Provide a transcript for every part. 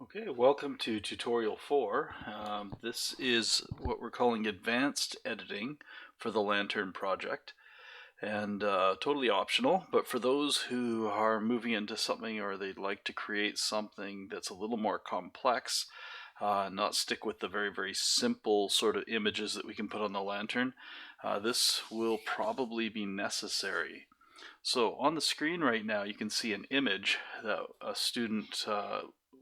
Okay, welcome to tutorial 4. This is what we're calling advanced editing for the Lantern project, and totally optional, but for those who are moving into something or they'd like to create something that's a little more complex, not stick with the very simple sort of images that we can put on the Lantern, this will probably be necessary. So on the screen right now you can see an image that a student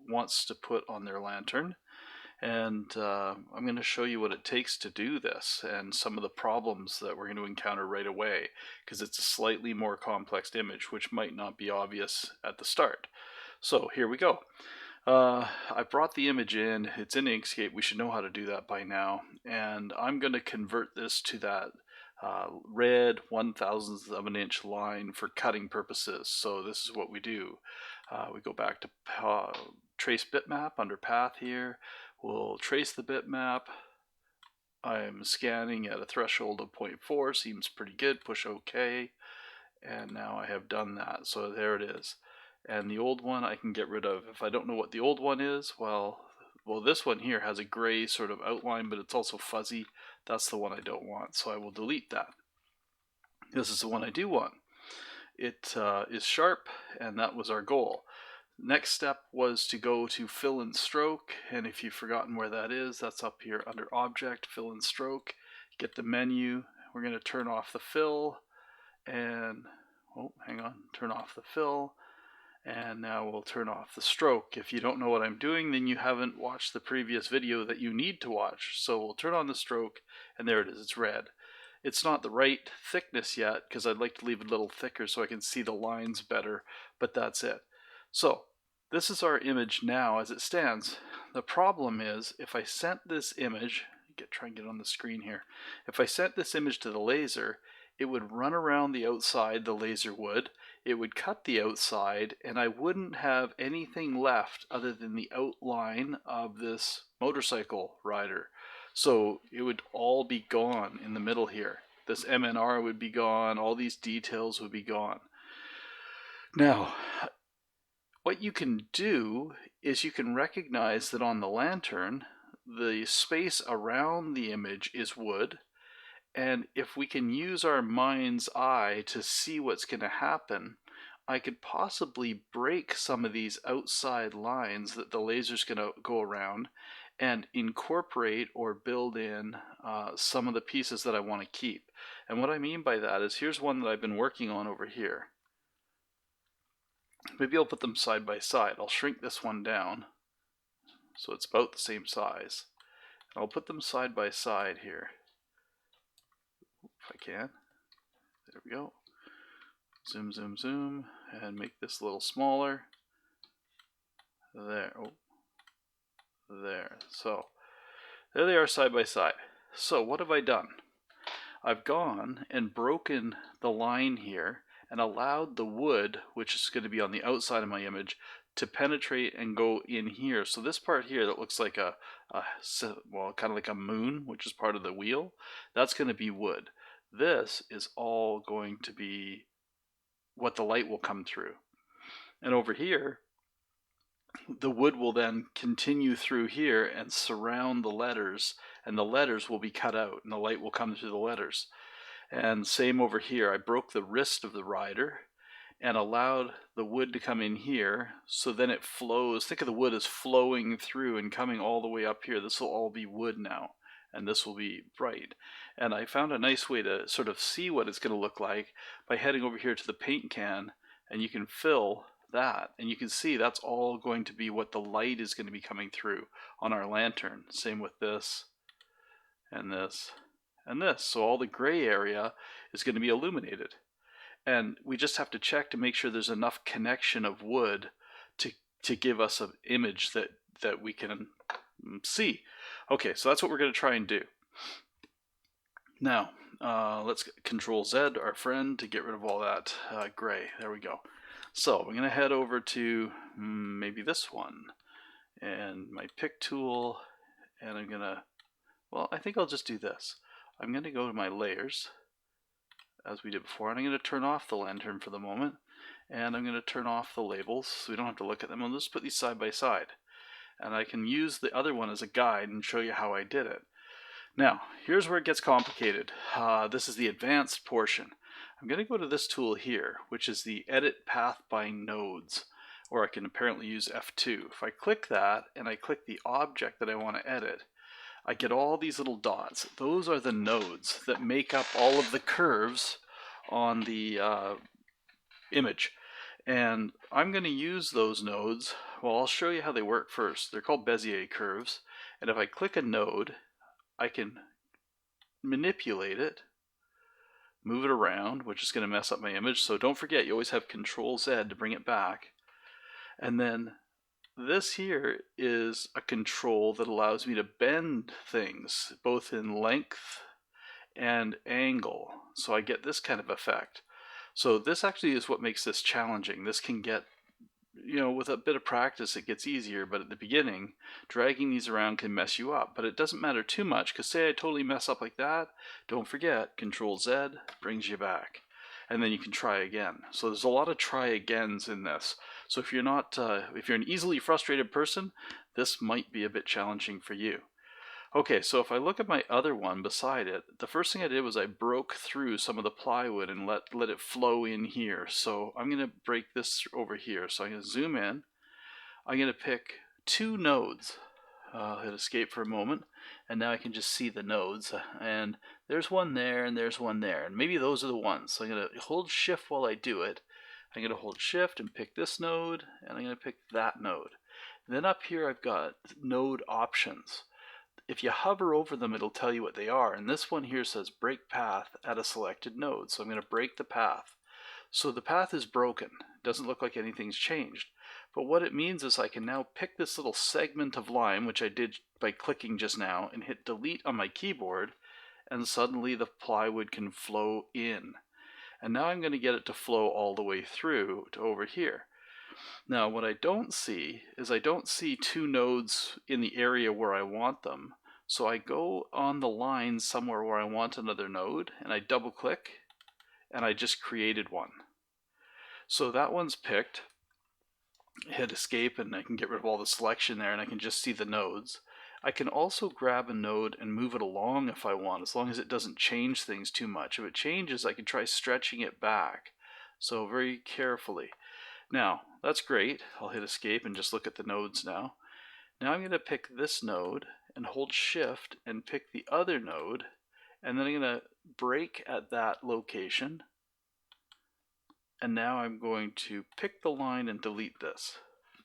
wants to put on their lantern, and I'm going to show you what it takes to do this and some of the problems that we're going to encounter right away, because it's a slightly more complex image which might not be obvious at the start. So here we go. I brought the image in, it's in Inkscape, we should know how to do that by now, and I'm going to convert this to that red 1/1000th of an inch line for cutting purposes. So this is what we do. We go back to trace bitmap under path here. We'll trace the bitmap. I'm scanning at a threshold of 0.4, seems pretty good, push OK, and now I have done that. So there it is. And the old one I can get rid of. If I don't know what the old one is, well this one here has a gray sort of outline, but it's also fuzzy. That's the one I don't want, so I will delete that. This is the one I do want. It is sharp, and that was our goal. Next step was to go to fill and stroke, and if you've forgotten where that is, that's up here under object, fill and stroke. Get the menu. We're going to turn off the fill, and turn off the fill, and now we'll turn off the stroke. If you don't know what I'm doing, then you haven't watched the previous video that you need to watch. So we'll turn on the stroke, and there it is, it's red. It's not the right thickness yet, because I'd like to leave it a little thicker so I can see the lines better, but that's it. So this is our image now as it stands. The problem is, if I sent this image, try and get on the screen here, if I sent this image to the laser, it would run around the outside, the laser would, it would cut the outside, and I wouldn't have anything left other than the outline of this motorcycle rider. So it would all be gone in the middle here. This MNR would be gone, all these details would be gone. Now, what you can do is you can recognize that on the lantern, the space around the image is wood, and if we can use our mind's eye to see what's going to happen, I could possibly break some of these outside lines that the laser's going to go around and incorporate or build in some of the pieces that I want to keep. And what I mean by that is, here's one that I've been working on over here. Maybe I'll put them side by side. I'll shrink this one down so it's about the same size. And I'll put them side by side here, if I can. There we go. Zoom, zoom, zoom, and make this a little smaller. There. Oh, there. So there they are side by side. So what have I done? I've gone and broken the line here and allowed the wood, which is going to be on the outside of my image, to penetrate and go in here. So this part here that looks like well, kind of like a moon, which is part of the wheel, that's going to be wood. This is all going to be what the light will come through. And over here, the wood will then continue through here and surround the letters, and the letters will be cut out and the light will come through the letters. And same over here, I broke the wrist of the rider and allowed the wood to come in here, so then it flows. Think of the wood as flowing through and coming all the way up here. This will all be wood now, and this will be bright. And I found a nice way to sort of see what it's going to look like by heading over here to the paint can, and you can fill that, and you can see that's all going to be what the light is going to be coming through on our lantern. Same with this and this and this. So all the gray area is going to be illuminated, and we just have to check to make sure there's enough connection of wood to give us an image that we can see. Okay, so that's what we're going to try and do. Now let's Control Z, our friend, to get rid of all that gray. There we go. So I'm going to head over to maybe this one and my pick tool, and I'm going to, well, I think I'll just do this. I'm going to go to my layers as we did before, and I'm going to turn off the lantern for the moment, and I'm going to turn off the labels so we don't have to look at them. I'll just put these side by side. and I can use the other one as a guide and show you how I did it. Now, here's where it gets complicated. This is the advanced portion. I'm going to go to this tool here, which is the Edit Path by Nodes, or I can apparently use F2. If I click that and I click the object that I want to edit, I get all these little dots. Those are the nodes that make up all of the curves on the image. And I'm going to use those nodes. Well, I'll show you how they work first. They're called Bezier curves. And if I click a node, I can manipulate it, move it around, which is going to mess up my image. So don't forget, you always have Control Z to bring it back. And then this here is a control that allows me to bend things both in length and angle. So I get this kind of effect. So this actually is what makes this challenging. This can get, with a bit of practice it gets easier, but at the beginning, dragging these around can mess you up. But it doesn't matter too much, because say I totally mess up like that, don't forget, Control Z brings you back. And then you can try again. So there's a lot of try agains in this. So if you're not, if you're an easily frustrated person, this might be a bit challenging for you. Okay, so if I look at my other one beside it, the first thing I did was I broke through some of the plywood and let it flow in here. So I'm going to break this over here. So I'm going to zoom in. I'm going to pick 2 nodes. I'll hit escape for a moment, and now I can just see the nodes. And there's one there, and there's one there. And maybe those are the ones. So I'm going to hold shift while I do it. I'm going to hold shift and pick this node, and I'm going to pick that node. And then up here I've got node options. If you hover over them, it'll tell you what they are. And this one here says break path at a selected node. So I'm going to break the path. So the path is broken. It doesn't look like anything's changed. But what it means is I can now pick this little segment of line, which I did by clicking just now, and hit delete on my keyboard, and suddenly the plywood can flow in. And now I'm going to get it to flow all the way through to over here. Now what I don't see is I don't see 2 nodes in the area where I want them. So I go on the line somewhere where I want another node, and I double click, and I just created one. So that one's picked. Hit escape and I can get rid of all the selection there, and I can just see the nodes. I can also grab a node and move it along if I want, as long as it doesn't change things too much. If it changes, I can try stretching it back. So very carefully. Now, that's great. I'll hit escape and just look at the nodes now. Now I'm going to pick this node and hold shift and pick the other node, and then I'm going to break at that location. And now I'm going to pick the line and delete this.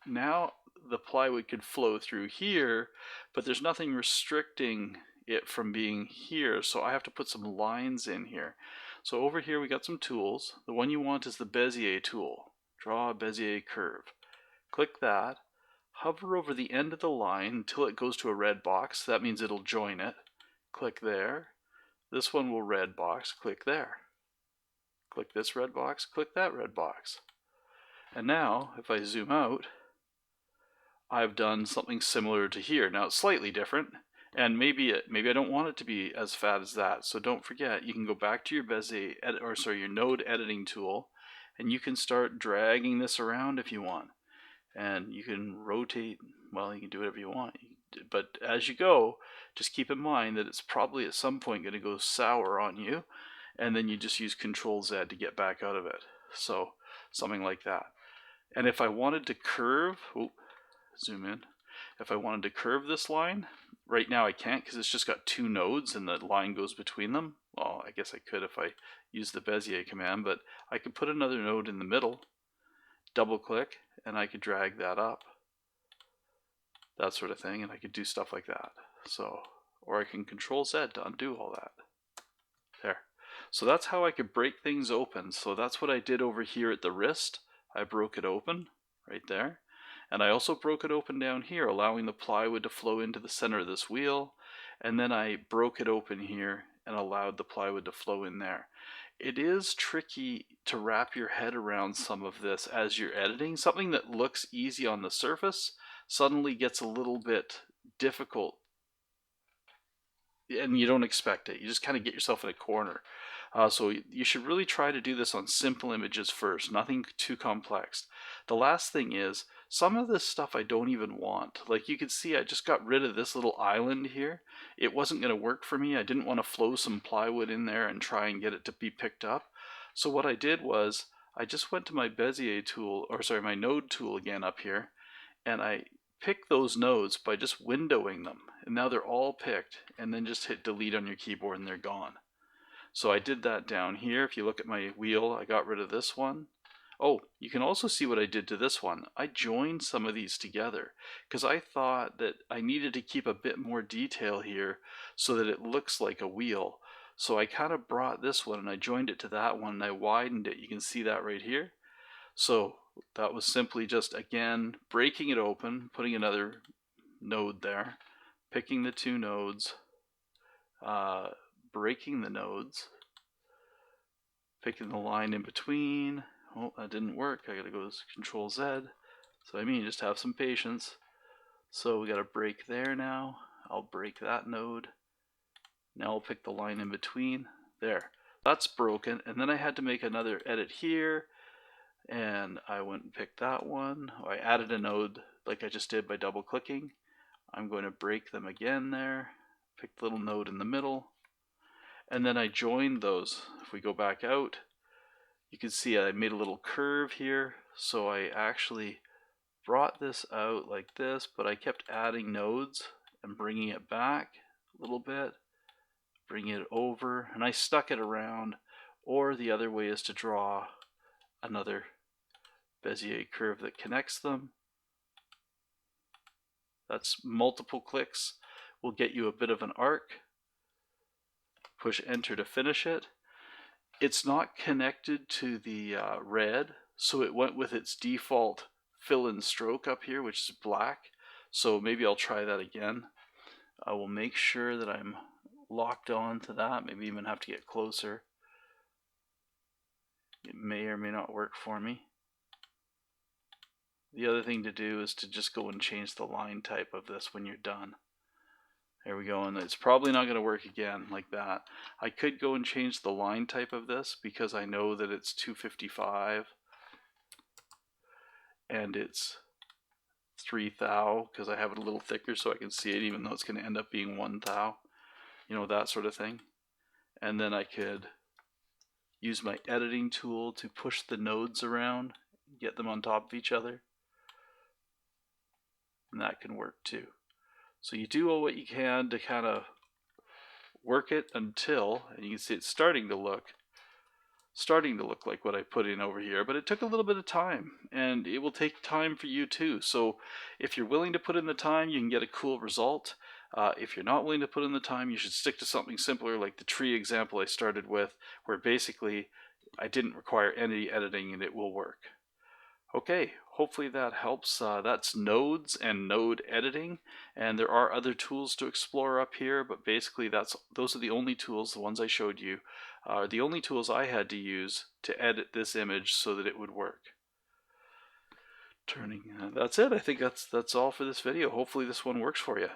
Now the plywood could flow through here, but there's nothing restricting it from being here, so I have to put some lines in here. So over here we got some tools. The one you want is the Bezier tool. Draw a Bezier curve. Click that. Hover over the end of the line until it goes to a red box. That means it'll join it. Click there. This one will red box. Click there. Click this red box. Click that red box. And now, if I zoom out, I've done something similar to here. Now it's slightly different, and maybe I don't want it to be as fat as that. So don't forget, you can go back to your Bezier your node editing tool, and you can start dragging this around if you want. And you can rotate, well, you can do whatever you want. But as you go, just keep in mind that it's probably at some point going to go sour on you, and then you just use Control Z to get back out of it. So something like that. And if I wanted to curve, zoom in. If I wanted to curve this line, right now I can't because it's just got 2 nodes and the line goes between them. Well, I guess I could if I use the Bezier command, but I could put another node in the middle, double click, and I could drag that up, that sort of thing, and I could do stuff like that. So, or I can Control Z to undo all that. There. So that's how I could break things open. So that's what I did over here at the wrist. I broke it open right there. And I also broke it open down here, allowing the plywood to flow into the center of this wheel. And then I broke it open here and allowed the plywood to flow in there. It is tricky to wrap your head around some of this as you're editing. Something that looks easy on the surface suddenly gets a little bit difficult, and you don't expect it. You just kind of get yourself in a corner. So you should really try to do this on simple images first, nothing too complex. The last thing is, some of this stuff I don't even want. Like you can see I just got rid of this little island here. It wasn't going to work for me. I didn't want to flow some plywood in there and try and get it to be picked up. So what I did was I just went to my Bezier tool, or sorry, my node tool again up here, and I picked those nodes by just windowing them. And now they're all picked, and then just hit delete on your keyboard and they're gone. So I did that down here. If you look at my wheel, I got rid of this one. Oh, you can also see what I did to this one. I joined some of these together because I thought that I needed to keep a bit more detail here so that it looks like a wheel. So I kind of brought this one and I joined it to that one and I widened it. You can see that right here. So that was simply just, again, breaking it open, putting another node there, picking the two nodes, breaking the nodes, picking the line in between. Oh, that didn't work. I gotta go Control Z. So I mean, just have some patience. So we got a break there now. I'll break that node. Now I'll pick the line in between. There. That's broken. And then I had to make another edit here. And I went and picked that one. I added a node like I just did by double clicking. I'm going to break them again there. Pick the little node in the middle. And then I joined those. If we go back out, you can see I made a little curve here. So I actually brought this out like this, but I kept adding nodes and bringing it back a little bit, bring it over, and I stuck it around. Or the other way is to draw another Bezier curve that connects them. That's multiple clicks will get you a bit of an arc. Push enter to finish it. It's not connected to the red, so it went with its default fill-in stroke up here, which is black. So maybe I'll try that again. I will make sure that I'm locked on to that, maybe even have to get closer. It may or may not work for me. The other thing to do is to just go and change the line type of this when you're done. There we go, and it's probably not going to work again like that. I could go and change the line type of this because I know that it's 255 and it's 3 thou because I have it a little thicker so I can see it even though it's going to end up being 1 thou. You know, that sort of thing. And then I could use my editing tool to push the nodes around, get them on top of each other. And that can work too. So you do what you can to kind of work it until, and you can see it's starting to look like what I put in over here, but it took a little bit of time, and it will take time for you too. So if you're willing to put in the time, you can get a cool result. If you're not willing to put in the time, you should stick to something simpler like the tree example I started with, where basically I didn't require any editing and it will work. Okay, hopefully that helps. That's nodes and node editing, and there are other tools to explore up here, but basically those are the only tools, the ones I showed you, are the only tools I had to use to edit this image so that it would work. That's it. I think that's all for this video. Hopefully this one works for you.